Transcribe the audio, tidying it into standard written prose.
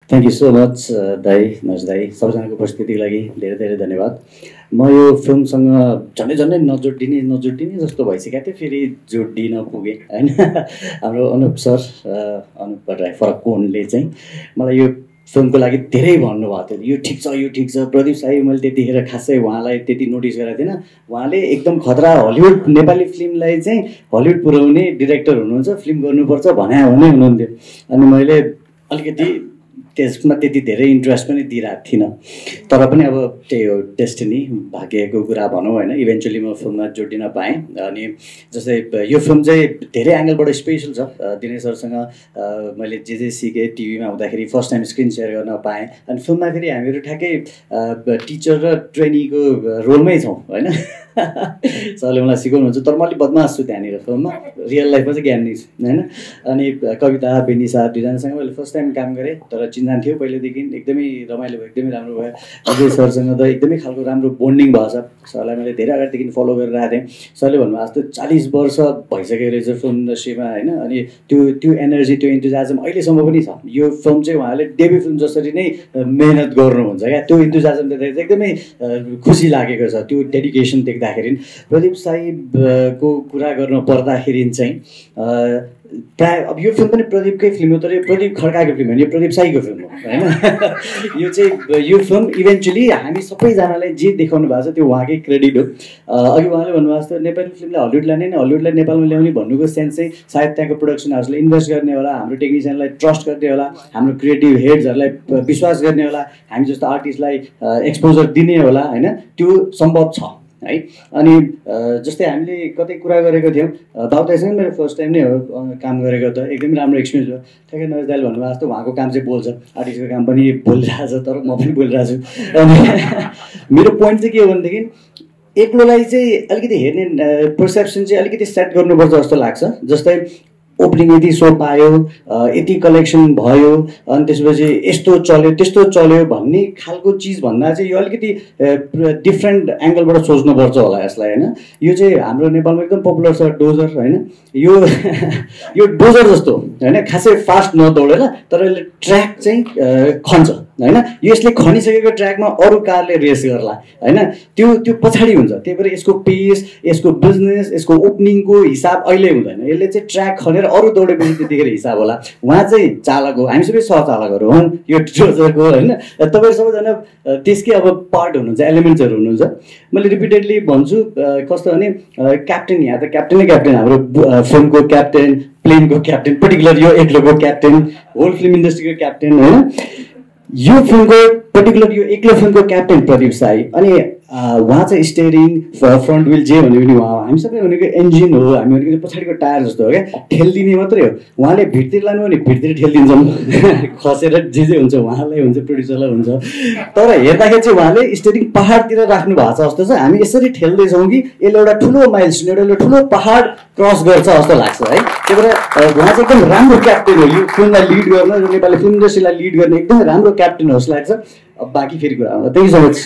Thank you so much दाई नज दाई सबैजनाको उपस्थितिको लागि धेरै धेरै धन्यवाद। म यो फिल्मसँग झन्डै झन्डै नजुटिने जस्तो भइसकेको थियो, फेरि जोडिन पुगेँ होइन। हाम्रो अनुप सर अनुप भट्टराई फरक्कोनले चाहिँ मलाई यो फिल्मको लागि धेरै भन्नुभएको थियो, यो ठिक छ प्रदीप साई। मैले त्यतिखेर खासै उहाँलाई त्यति नोटिस गरेको थिइनँ। उहाँले एकदम खतरा हलिउड नेपाली फिल्मलाई चाहिँ हलिउड पुर्याउने डिरेक्टर हुनुहुन्छ, फिल्म गर्नुपर्छ भने हुनुहुन्थ्यो। अनि मैले अलिकति त्यसमा त्यति धेरै इन्ट्रेस्ट पनि दिइरहेको थिइनँ, तर पनि अब त्यही हो डेस्टिनी, भाग्यको कुरा भनौँ होइन। इभेन्चुली म फिल्ममा जोडिन पाएँ। अनि जस्तै यो फिल्म चाहिँ धेरै एङ्गलबाट स्पेसल छ। दिनेश सरसँग मैले जे सिकेँ टिभीमा हुँदाखेरि फर्स्ट टाइम स्क्रिन सेयर गर्न पाएँ। अनि फिल्ममा फेरि हामीहरू ठ्याक्कै टिचर र ट्रेनीको रोलमै छौँ होइन। सरले मलाई सिकाउनुहुन्छ, तर म अलिक बदमास छु त्यहाँनिर फिल्ममा, रियल लाइफमा चाहिँ ज्ञानी छु होइन। अनि कविता बेनिसा दुईजनासँग मैले फर्स्ट टाइम काम गरेँ, तर चिन्जान थियो पहिलेदेखि। एकदमै रमाइलो भयो, एकदमै राम्रो भयो। विजय सरसँग त एकदमै खालको राम्रो बोन्डिङ भएको छ। सरलाई मैले धेरै अगाडिदेखि फलो गरिरहेको थिएँ। सरले भन्नुभएको जस्तो 40 वर्ष भइसकेको रहेछ फिल्म इन्डस्ट्रीमा होइन। अनि त्यो एनर्जी, त्यो इन्थुजियाजम अहिलेसम्म पनि छ। यो फिल्म चाहिँ उहाँले डेब्यू फिल्म जसरी नै मेहनत गर्नुहुन्छ क्या, त्यो इन्थुजियाजम देख्दा चाहिँ एकदमै खुसी लागेको छ। त्यो डेडिकेसन देख्दाखेरि प्रदीप साईको कुरा गर्नु पर्दाखेरि चाहिँ प्राय अब यो फिल्म पनि प्रदीपकै फिल्म हो, तर यो प्रदीप खड्काको फिल्म होइन, यो प्रदीप साईको फिल्म हो होइन। यो फिल्म इभेन्चुली हामी सबैजनालाई जे देखाउनु भएको छ त्यो उहाँकै क्रेडिट हो। अघि उहाँले भन्नुभएको जस्तो नेपाली फिल्मलाई हलिउड लाने नि हलिउडलाई नेपालमा ल्याउने भन्नुको सेन्स चाहिँ सायद त्यहाँको प्रोडक्सन हाउसले इन्भेस्ट गर्ने होला, हाम्रो टेक्निसियनलाई ट्रस्ट गर्ने होला, हाम्रो क्रिएटिभ हेड्सहरूलाई विश्वास गर्ने होला, हामी जस्तो आर्टिस्टलाई एक्सपोजर दिने होला होइन। त्यो सम्भव छ है। अनि जस्तै हामीले कतै कुरा गरेको थियौँ, दाउतासँग मेरो फर्स्ट टाइम नै हो काम गरेको, त एकदमै राम्रो एक्सपिरियन्स भयो। ठ्याक्कै नरेश दाइले भन्नुभएको जस्तो उहाँको काम चाहिँ बोल्छ, आर्टिस्टको काम पनि बोलिरहेछ, तर म पनि बोलिरहेको छु। अनि मेरो पोइन्ट चाहिँ के हो भनेदेखि एक्लोलाई चाहिँ अलिकति हेर्ने पर्सेप्सन चाहिँ अलिकति सेट गर्नुपर्छ जस्तो लाग्छ। जस्तै ओपनिङ यति सो पायो, यति कलेक्सन भयो, अनि त्यसपछि यस्तो चल्यो त्यस्तो चल्यो भन्ने खालको चिजभन्दा चाहिँ यो अलिकति डिफ्रेन्ट एङ्गलबाट सोच्नुपर्छ होला यसलाई होइन। यो चाहिँ हाम्रो नेपालमा एकदम पपुलर छ डोजर होइन। यो डोजर जस्तो होइन, खासै फास्ट नदौडेर तर यसले ट्र्याक चाहिँ खन्छ होइन। यो यसले खनिसकेको ट्र्याकमा अरू कारले रेस गर्ला होइन, त्यो पछाडि हुन्छ। त्यही भएर यसको पेस, यसको बिजनेस, यसको ओपनिङको हिसाब अहिले हुँदैन। यसले चाहिँ ट्र्याक खनेर अरू दौडेपछि त्यतिखेर हिसाब होला। उहाँ चाहिँ चालक हो, हामी सबै सहचालकहरू हौँ यो डोजरको होइन। तपाईँहरू सबैजना त्यसकै अब पार्ट हुनुहुन्छ, एलिमेन्ट्सहरू हुनुहुन्छ। मैले रिपिटेडली भन्छु कस्तो भने क्याप्टेन, यहाँ त क्याप्टेनै क्याप्टेन, हाम्रो फिल्मको क्याप्टेन, प्लेनको क्याप्टेन, पर्टिकुलर यो एक्लोको क्याप्टेन, होल फिल्म इन्डस्ट्रीको क्याप्टेन होइन। यो फिल्मको पर्टिकुलर यो एक्लो फिल्मको क्याप्टेन प्रदीप साई। अनि उहाँ चाहिँ स्टेरिङ फ्रन्ट व्हिल जे भने पनि उहाँ हो। हामी सबै भनेको इन्जिन हो, हामी भनेको पछाडिको टायर जस्तो हो क्या, ठेलिदिने मात्रै हो। उहाँले भिडतिर लानु भने भिडतिर ठेलिदिन्छौँ, खसेर जे हुन्छ उहाँलाई हुन्छ, प्रड्युसरलाई हुन्छ। तर हेर्दाखेरि चाहिँ उहाँले स्टेरिङ पहाडतिर राख्नु भएको छ जस्तो छ। हामी यसरी ठेल्दैछौँ कि यसले एउटा ठुलो माइलस्टोन, एउटा ठुलो पहाड क्रस गर्छ जस्तो लाग्छ है। त्यही भएर उहाँ चाहिँ एकदम राम्रो क्याप्टेन हो, यो फिल्मलाई लिड गर्न, नेपाली फिल्म इन्डस्ट्रीलाई लिड गर्ने एकदमै राम्रो क्याप्टेन हो जस्तो लाग्छ। अब बाँकी फेरि कुरा, थ्याङ्क यू सो मच।